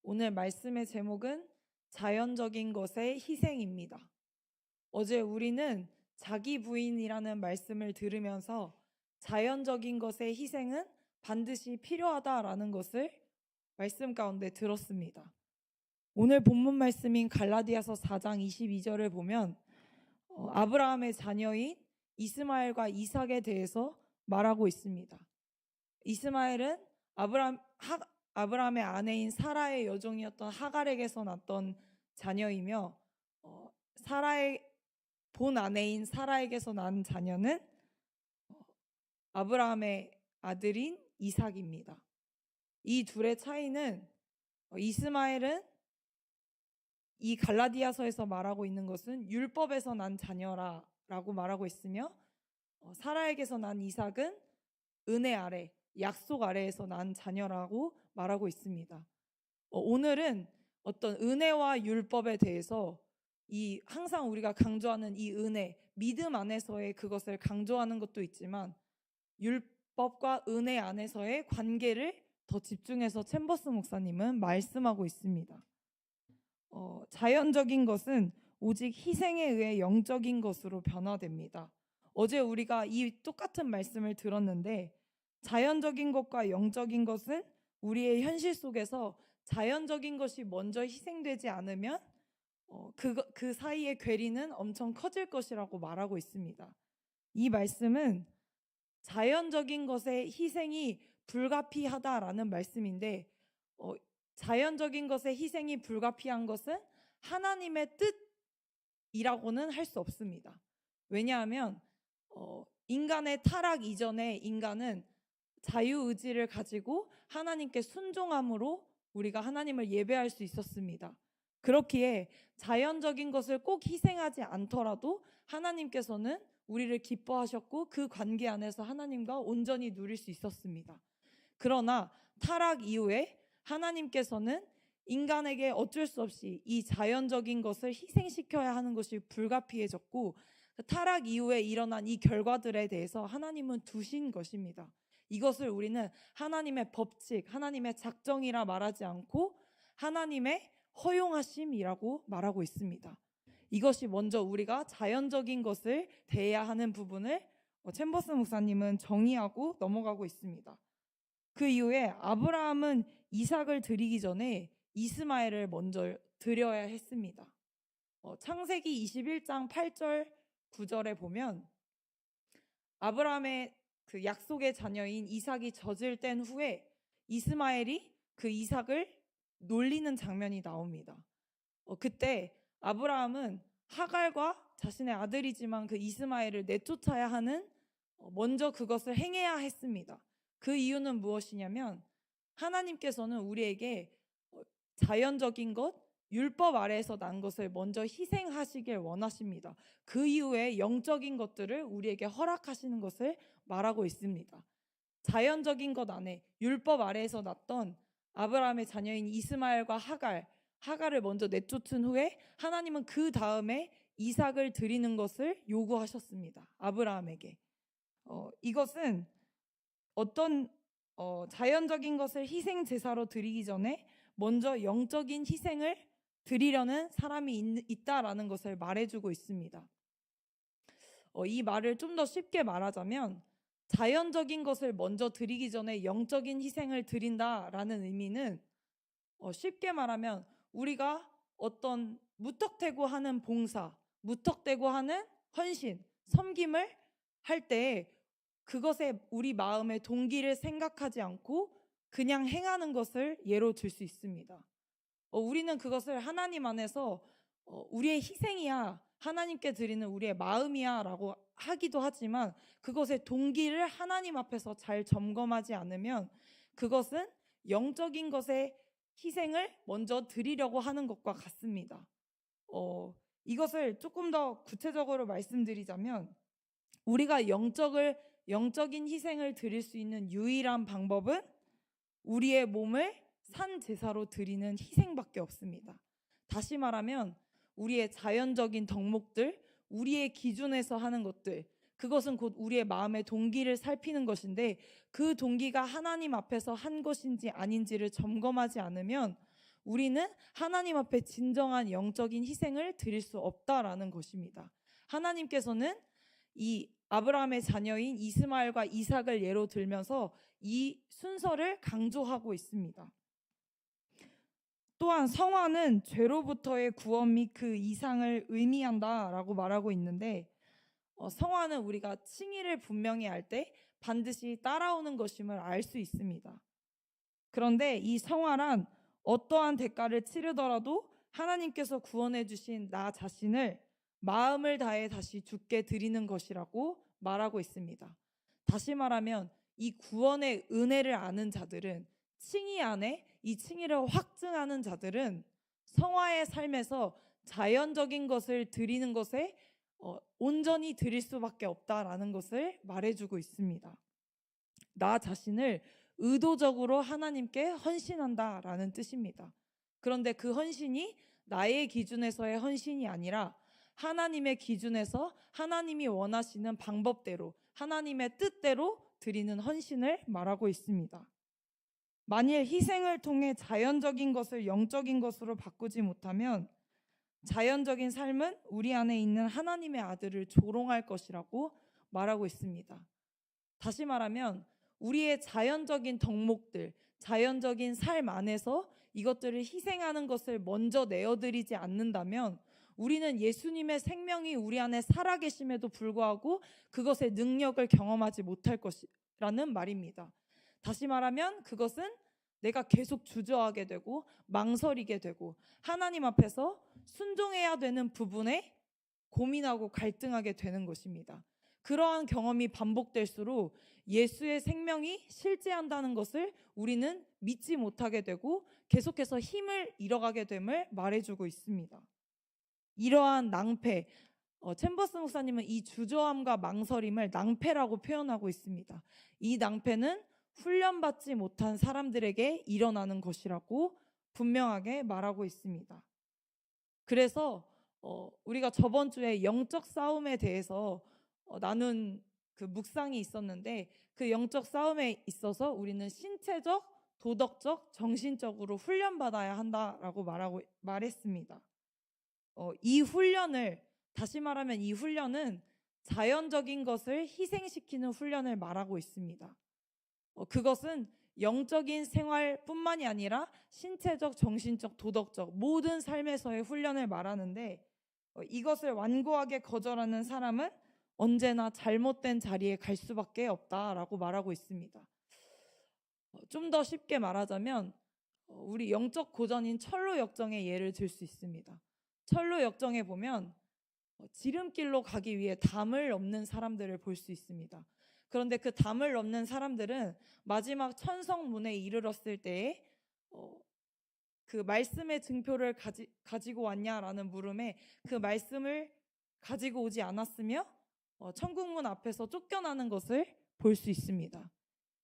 오늘 말씀의 제목은 자연적인 것의 희생입니다. 어제 우리는 자기 부인이라는 말씀을 들으면서 자연적인 것의 희생은 반드시 필요하다라는 것을 말씀 가운데 들었습니다. 오늘 본문 말씀인 갈라디아서 4장 22절을 보면 아브라함의 자녀인 이스마엘과 이삭에 대해서 말하고 있습니다. 이스마엘은 아브라함의 아내인 사라의 여종이었던 하갈에게서 났던 자녀이며 사라의 본 아내인 사라에게서 난 자녀는 아브라함의 아들인 이삭입니다. 이 둘의 차이는 이스마엘은 이 갈라디아서에서 말하고 있는 것은 율법에서 난 자녀라고 말하고 있으며 사라에게서 난 이삭은 은혜 아래, 약속 아래에서 난 자녀라고 말하고 있습니다. 오늘은 어떤 은혜와 율법에 대해서 항상 우리가 강조하는 이 은혜, 믿음 안에서의 그것을 강조하는 것도 있지만 율법과 은혜 안에서의 관계를 더 집중해서 챔버스 목사님은 말씀하고 있습니다. 자연적인 것은 오직 희생에 의해 영적인 것으로 변화됩니다. 어제 우리가 이 똑같은 말씀을 들었는데 자연적인 것과 영적인 것은 우리의 현실 속에서 자연적인 것이 먼저 희생되지 않으면 그 사이의 괴리는 엄청 커질 것이라고 말하고 있습니다. 이 말씀은 자연적인 것의 희생이 불가피하다라는 말씀인데 자연적인 것의 희생이 불가피한 것은 하나님의 뜻이라고는 할 수 없습니다. 왜냐하면 인간의 타락 이전에 인간은 자유의지를 가지고 하나님께 순종함으로 우리가 하나님을 예배할 수 있었습니다. 그렇기에 자연적인 것을 꼭 희생하지 않더라도 하나님께서는 우리를 기뻐하셨고 그 관계 안에서 하나님과 온전히 누릴 수 있었습니다. 그러나 타락 이후에 하나님께서는 인간에게 어쩔 수 없이 이 자연적인 것을 희생시켜야 하는 것이 불가피해졌고 타락 이후에 일어난 이 결과들에 대해서 하나님은 두신 것입니다. 이것을 우리는 하나님의 법칙, 하나님의 작정이라 말하지 않고 하나님의 허용하심이라고 말하고 있습니다. 이것이 먼저 우리가 자연적인 것을 대해야 하는 부분을 챔버스 목사님은 정의하고 넘어가고 있습니다. 그 이후에 아브라함은 이삭을 드리기 전에 이스마엘을 먼저 드려야 했습니다. 창세기 21장 8절 9절에 보면 아브라함의 그 약속의 자녀인 이삭이 젖을 뗀 후에 이스마엘이 그 이삭을 놀리는 장면이 나옵니다. 그때 아브라함은 하갈과 자신의 아들이지만 그 이스마엘을 내쫓아야 하는 먼저 그것을 행해야 했습니다. 그 이유는 무엇이냐면 하나님께서는 우리에게 자연적인 것, 율법 아래에서 난 것을 먼저 희생하시길 원하십니다. 그 이후에 영적인 것들을 우리에게 허락하시는 것을 말하고 있습니다. 자연적인 것 안에 율법 아래에서 났던 아브라함의 자녀인 이스마엘과 하갈을 먼저 내쫓은 후에 하나님은 그 다음에 이삭을 드리는 것을 요구하셨습니다. 아브라함에게. 이것은 어떤 자연적인 것을 희생 제사로 드리기 전에 먼저 영적인 희생을 드리려는 사람이 있다라는 것을 말해주고 있습니다. 이 말을 좀 더 쉽게 말하자면 자연적인 것을 먼저 드리기 전에 영적인 희생을 드린다라는 의미는 쉽게 말하면 우리가 어떤 무턱대고 하는 봉사, 무턱대고 하는 헌신, 섬김을 할 때 그것에 우리 마음의 동기를 생각하지 않고 그냥 행하는 것을 예로 들 수 있습니다. 우리는 그것을 하나님 안에서 우리의 희생이야, 하나님께 드리는 우리의 마음이야 라고 하기도 하지만 그것의 동기를 하나님 앞에서 잘 점검하지 않으면 그것은 영적인 것의 희생을 먼저 드리려고 하는 것과 같습니다. 이것을 조금 더 구체적으로 말씀드리자면 우리가 영적인 희생을 드릴 수 있는 유일한 방법은 우리의 몸을 산 제사로 드리는 희생밖에 없습니다. 다시 말하면 우리의 자연적인 덕목들, 우리의 기준에서 하는 것들, 그것은 곧 우리의 마음의 동기를 살피는 것인데 그 동기가 하나님 앞에서 한 것인지 아닌지를 점검하지 않으면 우리는 하나님 앞에 진정한 영적인 희생을 드릴 수 없다라는 것입니다. 하나님께서는 이 아브라함의 자녀인 이스마엘과 이삭을 예로 들면서 이 순서를 강조하고 있습니다. 또한 성화는 죄로부터의 구원 및 그 이상을 의미한다라고 말하고 있는데, 성화는 우리가 칭의를 분명히 할 때 반드시 따라오는 것임을 알 수 있습니다. 그런데 이 성화란 어떠한 대가를 치르더라도 하나님께서 구원해 주신 나 자신을 마음을 다해 다시 주께 드리는 것이라고 말하고 있습니다. 다시 말하면 이 구원의 은혜를 아는 자들은, 칭의 안에 이 칭의를 확증하는 자들은 성화의 삶에서 자연적인 것을 드리는 것에 온전히 드릴 수밖에 없다라는 것을 말해주고 있습니다. 나 자신을 의도적으로 하나님께 헌신한다라는 뜻입니다. 그런데 그 헌신이 나의 기준에서의 헌신이 아니라 하나님의 기준에서 하나님이 원하시는 방법대로, 하나님의 뜻대로 드리는 헌신을 말하고 있습니다. 만일 희생을 통해 자연적인 것을 영적인 것으로 바꾸지 못하면 자연적인 삶은 우리 안에 있는 하나님의 아들을 조롱할 것이라고 말하고 있습니다. 다시 말하면 우리의 자연적인 덕목들, 자연적인 삶 안에서 이것들을 희생하는 것을 먼저 내어드리지 않는다면 우리는 예수님의 생명이 우리 안에 살아계심에도 불구하고 그것의 능력을 경험하지 못할 것이라는 말입니다. 다시 말하면 그것은 내가 계속 주저하게 되고 망설이게 되고 하나님 앞에서 순종해야 되는 부분에 고민하고 갈등하게 되는 것입니다. 그러한 경험이 반복될수록 예수의 생명이 실제한다는 것을 우리는 믿지 못하게 되고 계속해서 힘을 잃어가게 됨을 말해주고 있습니다. 이러한 낭패, 챔버스 목사님은 이 주저함과 망설임을 낭패라고 표현하고 있습니다. 이 낭패는 훈련받지 못한 사람들에게 일어나는 것이라고 분명하게 말하고 있습니다. 그래서 우리가 저번 주에 영적 싸움에 대해서 나눈 그 묵상이 있었는데, 그 영적 싸움에 있어서 우리는 신체적, 도덕적, 정신적으로 훈련받아야 한다라고 말했습니다. 이 훈련을, 다시 말하면 이 훈련은 자연적인 것을 희생시키는 훈련을 말하고 있습니다. 그것은 영적인 생활뿐만이 아니라 신체적, 정신적, 도덕적 모든 삶에서의 훈련을 말하는데, 이것을 완고하게 거절하는 사람은 언제나 잘못된 자리에 갈 수밖에 없다라고 말하고 있습니다. 좀 더 쉽게 말하자면 우리 영적 고전인 철로 역정의 예를 들 수 있습니다. 철로 역정에 보면 지름길로 가기 위해 담을 넘는 사람들을 볼 수 있습니다. 그런데 그 담을 넘는 사람들은 마지막 천성문에 이르렀을 때에 그 말씀의 증표를 가지고 왔냐라는 물음에 그 말씀을 가지고 오지 않았으며 천국문 앞에서 쫓겨나는 것을 볼 수 있습니다.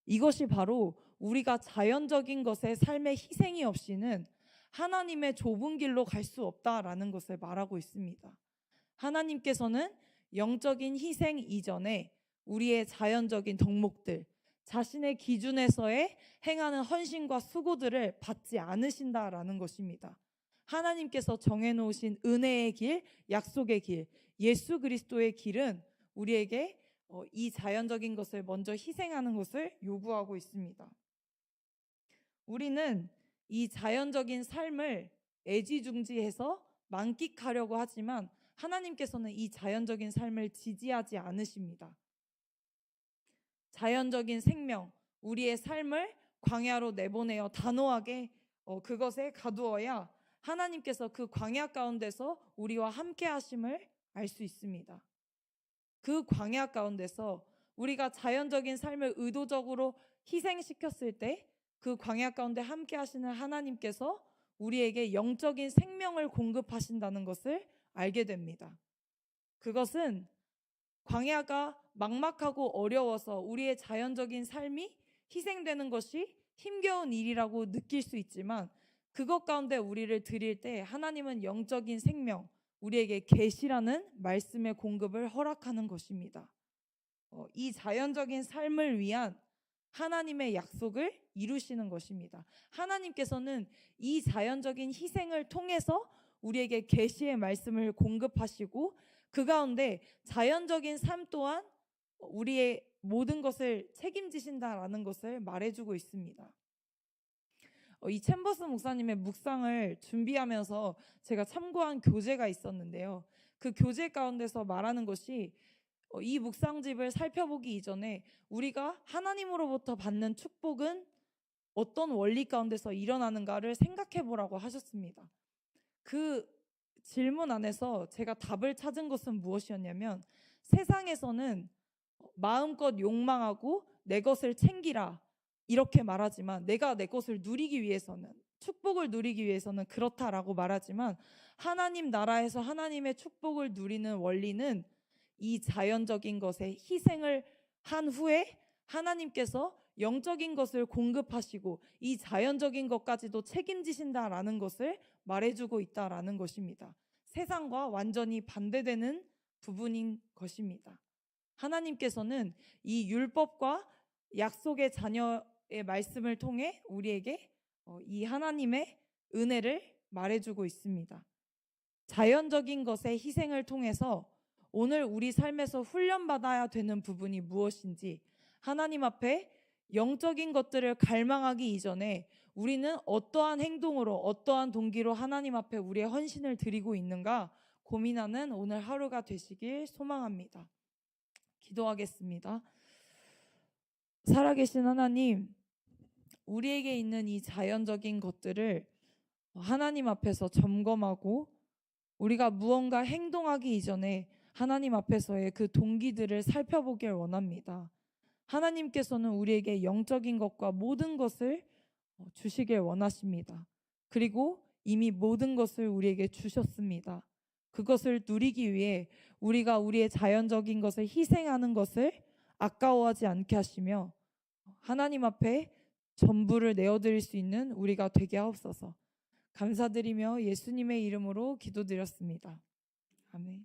이것이 바로 우리가 자연적인 것에 삶의 희생이 없이는 하나님의 좁은 길로 갈 수 없다라는 것을 말하고 있습니다. 하나님께서는 영적인 희생 이전에 우리의 자연적인 덕목들, 자신의 기준에서의 행하는 헌신과 수고들을 받지 않으신다라는 것입니다. 하나님께서 정해놓으신 은혜의 길, 약속의 길, 예수 그리스도의 길은 우리에게 이 자연적인 것을 먼저 희생하는 것을 요구하고 있습니다. 우리는 이 자연적인 삶을 애지중지해서 만끽하려고 하지만 하나님께서는 이 자연적인 삶을 지지하지 않으십니다. 자연적인 생명, 우리의 삶을 광야로 내보내어 단호하게 그것에 가두어야 하나님께서 그 광야 가운데서 우리와 함께 하심을 알 수 있습니다. 그 광야 가운데서 우리가 자연적인 삶을 의도적으로 희생시켰을 때 그 광야 가운데 함께 하시는 하나님께서 우리에게 영적인 생명을 공급하신다는 것을 알게 됩니다. 그것은 광야가 막막하고 어려워서 우리의 자연적인 삶이 희생되는 것이 힘겨운 일이라고 느낄 수 있지만 그것 가운데 우리를 드릴 때 하나님은 영적인 생명, 우리에게 계시라는 말씀의 공급을 허락하는 것입니다. 이 자연적인 삶을 위한 하나님의 약속을 이루시는 것입니다. 하나님께서는 이 자연적인 희생을 통해서 우리에게 계시의 말씀을 공급하시고 그 가운데 자연적인 삶 또한 우리의 모든 것을 책임지신다라는 것을 말해주고 있습니다. 이 챔버스 목사님의 묵상을 준비하면서 제가 참고한 교재가 있었는데요. 그 교재 가운데서 말하는 것이 이 묵상집을 살펴보기 이전에 우리가 하나님으로부터 받는 축복은 어떤 원리 가운데서 일어나는가를 생각해 보라고 하셨습니다. 그 질문 안에서 제가 답을 찾은 것은 무엇이었냐면, 세상에서는 마음껏 욕망하고 내 것을 챙기라 이렇게 말하지만, 내가 내 것을 누리기 위해서는, 축복을 누리기 위해서는 그렇다라고 말하지만, 하나님 나라에서 하나님의 축복을 누리는 원리는 이 자연적인 것에 희생을 한 후에 하나님께서 영적인 것을 공급하시고 이 자연적인 것까지도 책임지신다라는 것을 말해주고 있다라는 것입니다. 세상과 완전히 반대되는 부분인 것입니다. 하나님께서는 이 율법과 약속의 자녀의 말씀을 통해 우리에게 이 하나님의 은혜를 말해주고 있습니다. 자연적인 것의 희생을 통해서 오늘 우리 삶에서 훈련받아야 되는 부분이 무엇인지, 하나님 앞에 영적인 것들을 갈망하기 이전에 우리는 어떠한 행동으로, 어떠한 동기로 하나님 앞에 우리의 헌신을 드리고 있는가 고민하는 오늘 하루가 되시길 소망합니다. 기도하겠습니다. 살아계신 하나님, 우리에게 있는 이 자연적인 것들을 하나님 앞에서 점검하고 우리가 무언가 행동하기 이전에 하나님 앞에서의 그 동기들을 살펴보길 원합니다. 하나님께서는 우리에게 영적인 것과 모든 것을 주시길 원하십니다. 그리고 이미 모든 것을 우리에게 주셨습니다. 그것을 누리기 위해 우리가 우리의 자연적인 것을 희생하는 것을 아까워하지 않게 하시며 하나님 앞에 전부를 내어드릴 수 있는 우리가 되게 하옵소서. 감사드리며 예수님의 이름으로 기도드렸습니다. 아멘.